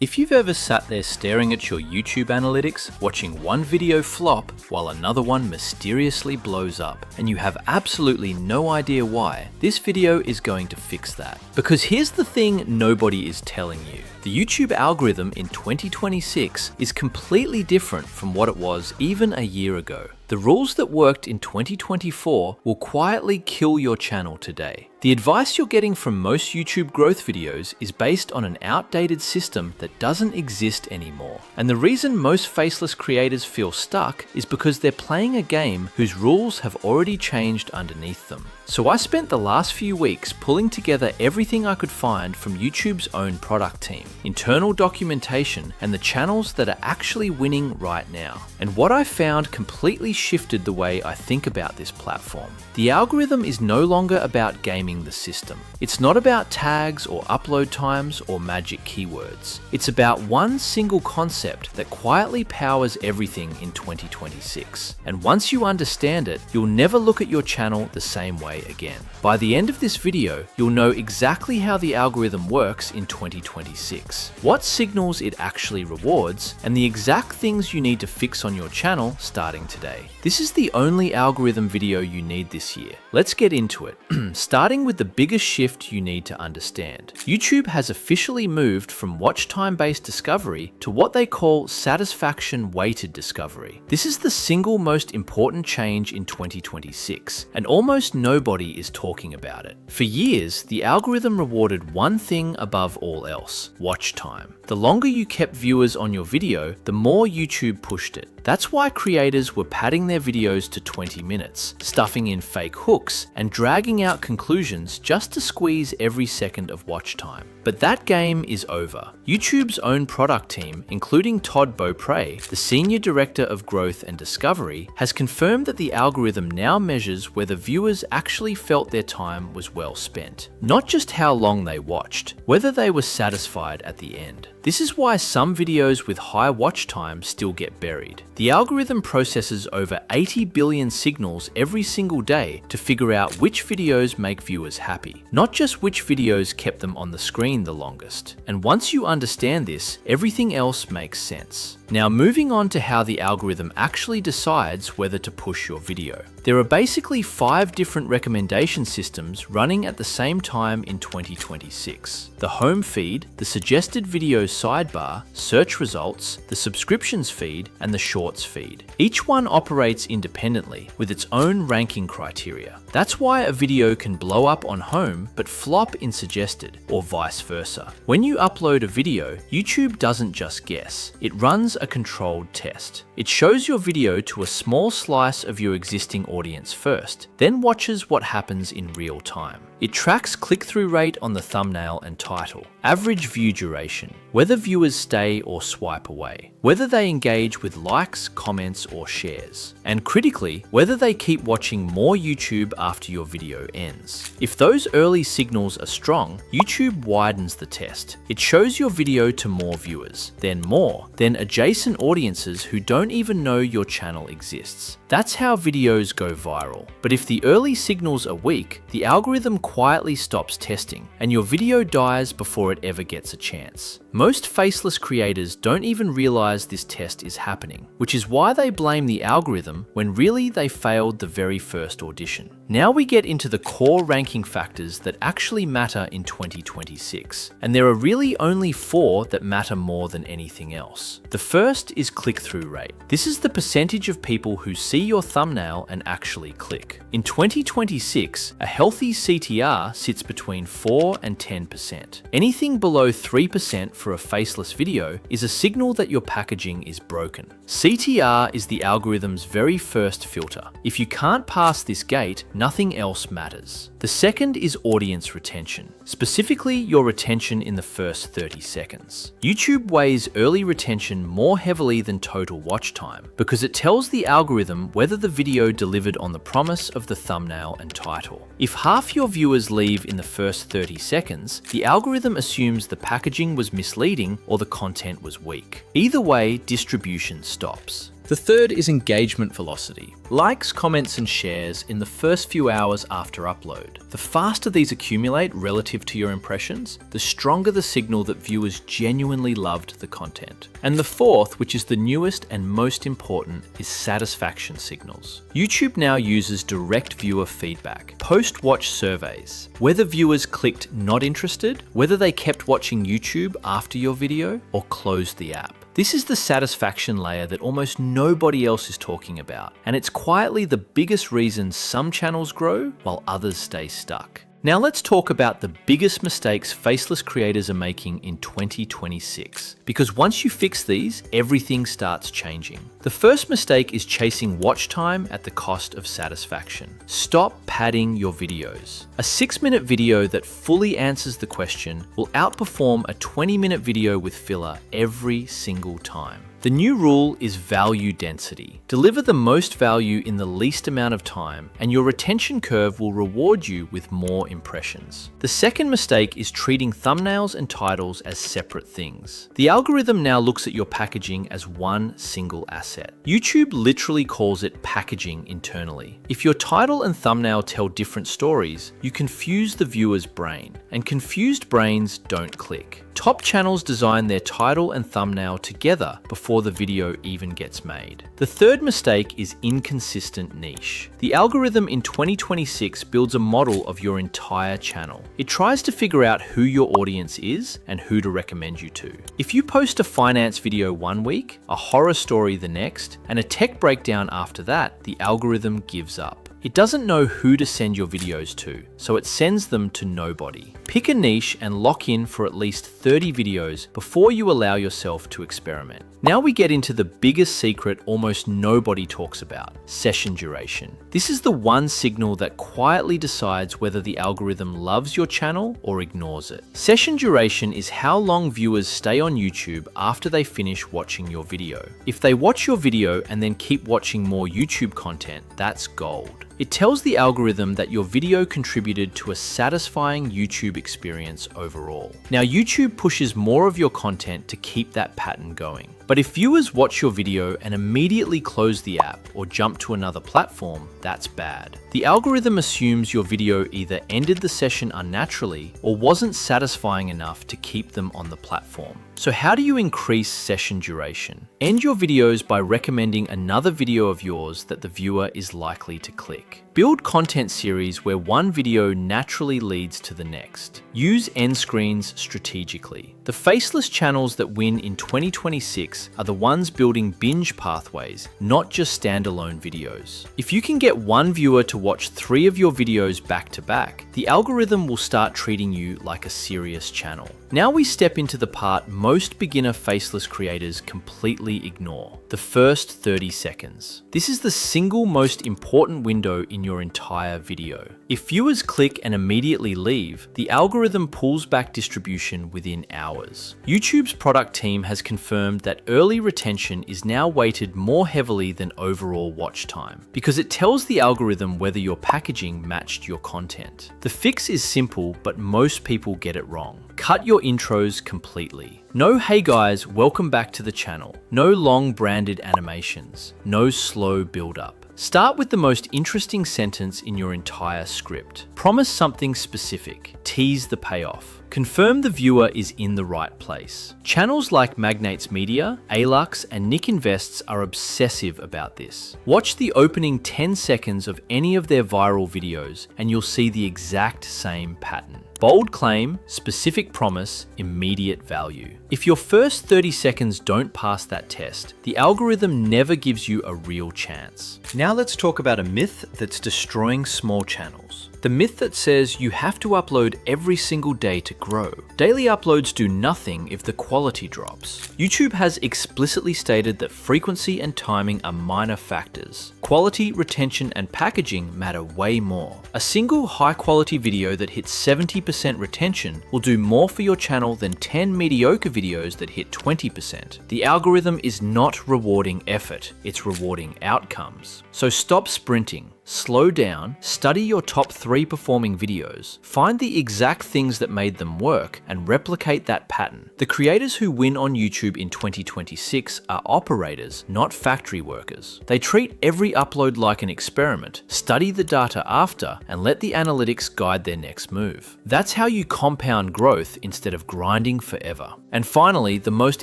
If you've ever sat there staring at your YouTube analytics, watching one video flop while another one mysteriously blows up, and you have absolutely no idea why, this video is going to fix that. Because here's the thing nobody is telling you. The YouTube algorithm in 2026 is completely different from what it was even a year ago. The rules that worked in 2024 will quietly kill your channel today. The advice you're getting from most YouTube growth videos is based on an outdated system that doesn't exist anymore. And the reason most faceless creators feel stuck is because they're playing a game whose rules have already changed underneath them. So I spent the last few weeks pulling together everything I could find from YouTube's own product team, internal documentation, and the channels that are actually winning right now. And what I found completely shifted the way I think about this platform. The algorithm is no longer about gaming the system. It's not about tags or upload times or magic keywords. It's about one single concept that quietly powers everything in 2026. And once you understand it, you'll never look at your channel the same way again. By the end of this video, you'll know exactly how the algorithm works in 2026, what signals it actually rewards, and the exact things you need to fix on your channel starting today. This is the only algorithm video you need this year. Let's get into it. Starting with the biggest shift you need to understand. YouTube has officially moved from watch time based discovery to what they call satisfaction weighted discovery. This is the single most important change in 2026, and almost nobody is talking about it. For years, the algorithm rewarded one thing above all else: watch time. The longer you kept viewers on your video, the more YouTube pushed it. That's why creators were padding their videos to 20 minutes, stuffing in fake hooks, and dragging out conclusions just to squeeze every second of watch time. But that game is over. YouTube's own product team, including Todd Beaupre, the Senior Director of Growth and Discovery, has confirmed that the algorithm now measures whether viewers actually felt their time was well spent. Not just how long they watched, whether they were satisfied at the end. This is why some videos with high watch time still get buried. The algorithm processes over 80 billion signals every single day to figure out which videos make viewers happy, not just which videos kept them on the screen the longest. And once you understand this, everything else makes sense. Now moving on to how the algorithm actually decides whether to push your video. There are basically 5 different recommendation systems running at the same time in 2026. The home feed, the suggested video sidebar, search results, the subscriptions feed, and the shorts feed. Each one operates independently with its own ranking criteria. That's why a video can blow up on home but flop in suggested, or vice versa. When you upload a video, YouTube doesn't just guess. It runs a controlled test. It shows your video to a small slice of your existing audience first, then watches what happens in real time. It tracks click-through rate on the thumbnail and title, average view duration, whether viewers stay or swipe away, whether they engage with likes, comments, or shares, and critically, whether they keep watching more YouTube after your video ends. If those early signals are strong, YouTube widens the test. It shows your video to more viewers, then more, then adjacent audiences who don't even know your channel exists. That's how videos go viral. But if the early signals are weak, the algorithm quietly stops testing, and your video dies before it ever gets a chance. Most faceless creators don't even realize this test is happening, which is why they blame the algorithm when really they failed the very first audition. Now we get into the core ranking factors that actually matter in 2026, and there are really only 4 that matter more than anything else. The first is click-through rate. This is the percentage of people who see your thumbnail and actually click. In 2026, a healthy CTR sits between 4 and 10%. Anything below 3% for a faceless video is a signal that your packaging is broken. CTR is the algorithm's very first filter. If you can't pass this gate, nothing else matters. The second is audience retention, specifically your retention in the first 30 seconds. YouTube weighs early retention more heavily than total watch time because it tells the algorithm whether the video delivered on the promise of the thumbnail and title. If half your viewers leave in the first 30 seconds, the algorithm assumes the packaging was misleading or the content was weak. Either way, distribution stops. The third is engagement velocity. Likes, comments, and shares in the first few hours after upload. The faster these accumulate relative to your impressions, the stronger the signal that viewers genuinely loved the content. And the fourth, which is the newest and most important, is satisfaction signals. YouTube now uses direct viewer feedback, post-watch surveys, whether viewers clicked not interested, whether they kept watching YouTube after your video, or closed the app. This is the satisfaction layer that almost nobody else is talking about, and it's quietly the biggest reason some channels grow while others stay stuck. Now let's talk about the biggest mistakes faceless creators are making in 2026, because once you fix these, everything starts changing. The first mistake is chasing watch time at the cost of satisfaction. Stop padding your videos. A 6-minute video that fully answers the question will outperform a 20-minute video with filler every single time. The new rule is value density. Deliver the most value in the least amount of time, and your retention curve will reward you with more impressions. The second mistake is treating thumbnails and titles as separate things. The algorithm now looks at your packaging as one single asset. YouTube literally calls it packaging internally. If your title and thumbnail tell different stories, you confuse the viewer's brain, and confused brains don't click. Top channels design their title and thumbnail together before the video even gets made. The third mistake is inconsistent niche. The algorithm in 2026 builds a model of your entire channel. It tries to figure out who your audience is and who to recommend you to. If you post a finance video one week, a horror story the next, and a tech breakdown after that, the algorithm gives up. It doesn't know who to send your videos to, so it sends them to nobody. Pick a niche and lock in for at least 30 videos before you allow yourself to experiment. Now we get into the biggest secret almost nobody talks about: session duration. This is the one signal that quietly decides whether the algorithm loves your channel or ignores it. Session duration is how long viewers stay on YouTube after they finish watching your video. If they watch your video and then keep watching more YouTube content, that's gold. It tells the algorithm that your video contributed to a satisfying YouTube experience overall. Now, YouTube pushes more of your content to keep that pattern going. But if viewers watch your video and immediately close the app or jump to another platform, that's bad. The algorithm assumes your video either ended the session unnaturally or wasn't satisfying enough to keep them on the platform. So how do you increase session duration? End your videos by recommending another video of yours that the viewer is likely to click. Build content series where one video naturally leads to the next. Use end screens strategically. The faceless channels that win in 2026 are the ones building binge pathways, not just standalone videos. If you can get one viewer to watch 3 of your videos back to back, the algorithm will start treating you like a serious channel. Now we step into the part most beginner faceless creators completely ignore: the first 30 seconds. This is the single most important window in your entire video. If viewers click and immediately leave, the algorithm pulls back distribution within hours. YouTube's product team has confirmed that early retention is now weighted more heavily than overall watch time, because it tells the algorithm whether your packaging matched your content. The fix is simple, but most people get it wrong. Cut your intros completely. No "hey guys, welcome back to the channel." No long branded animations. No slow build up. Start with the most interesting sentence in your entire script. Promise something specific. Tease the payoff. Confirm the viewer is in the right place. Channels like Magnates Media, Alux, and Nick Invests are obsessive about this. Watch the opening 10 seconds of any of their viral videos and you'll see the exact same pattern. Bold claim, specific promise, immediate value. If your first 30 seconds don't pass that test, the algorithm never gives you a real chance. Now let's talk about a myth that's destroying small channels. The myth that says you have to upload every single day to grow. Daily uploads do nothing if the quality drops. YouTube has explicitly stated that frequency and timing are minor factors. Quality, retention, and packaging matter way more. A single high-quality video that hits 70% retention will do more for your channel than 10 mediocre videos that hit 20%. The algorithm is not rewarding effort, it's rewarding outcomes. So stop sprinting. slow down, study your top 3 performing videos, find the exact things that made them work, and replicate that pattern. The creators who win on YouTube in 2026 are operators, not factory workers. They treat every upload like an experiment, study the data after, and let the analytics guide their next move. That's how you compound growth instead of grinding forever. And finally, the most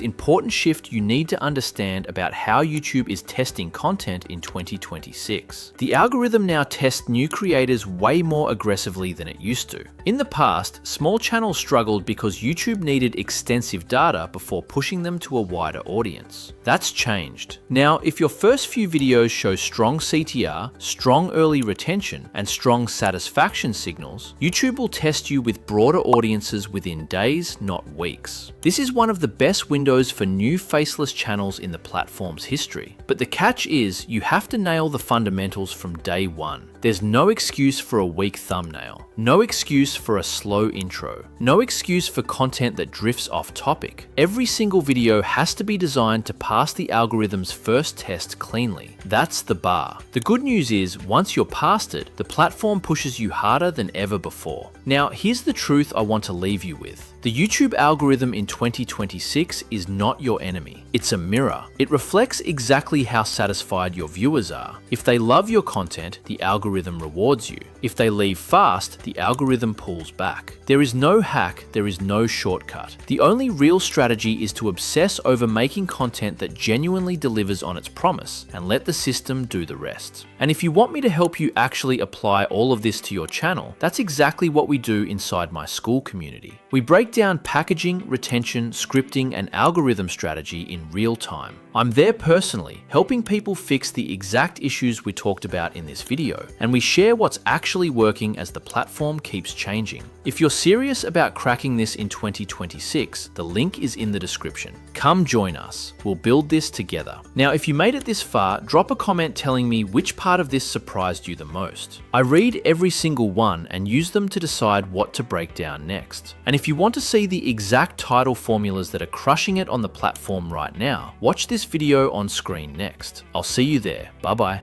important shift you need to understand about how YouTube is testing content in 2026. The algorithm now tests new creators way more aggressively than it used to. In the past, small channels struggled because YouTube needed extensive data before pushing them to a wider audience. That's changed. Now, if your first few videos show strong CTR, strong early retention, and strong satisfaction signals, YouTube will test you with broader audiences within days, not weeks. This is one of the best windows for new faceless channels in the platform's history. But the catch is, you have to nail the fundamentals from day one. There's no excuse for a weak thumbnail, no excuse for a slow intro, no excuse for content that drifts off topic. Every single video has to be designed to pass the algorithm's first test cleanly. That's the bar. The good news is, once you're past it, the platform pushes you harder than ever before. Now, here's the truth I want to leave you with. The YouTube algorithm in 2026 is not your enemy. It's a mirror. It reflects exactly how satisfied your viewers are. If they love your content, the algorithm rewards you. If they leave fast, the algorithm pulls back. There is no hack, there is no shortcut. The only real strategy is to obsess over making content that genuinely delivers on its promise and let the system do the rest. And if you want me to help you actually apply all of this to your channel, that's exactly what we do inside my school community. We break down packaging, retention, scripting, and algorithm strategy in real time. I'm there personally, helping people fix the exact issues we talked about in this video, and we share what's actually working as the platform keeps changing. If you're serious about cracking this in 2026, the link is in the description. Come join us. We'll build this together. Now, if you made it this far, drop a comment telling me which part of this surprised you the most. I read every single one and use them to decide what to break down next. And if you want to see the exact title formulas that are crushing it on the platform right now, watch this video on screen next. I'll see you there. Bye bye.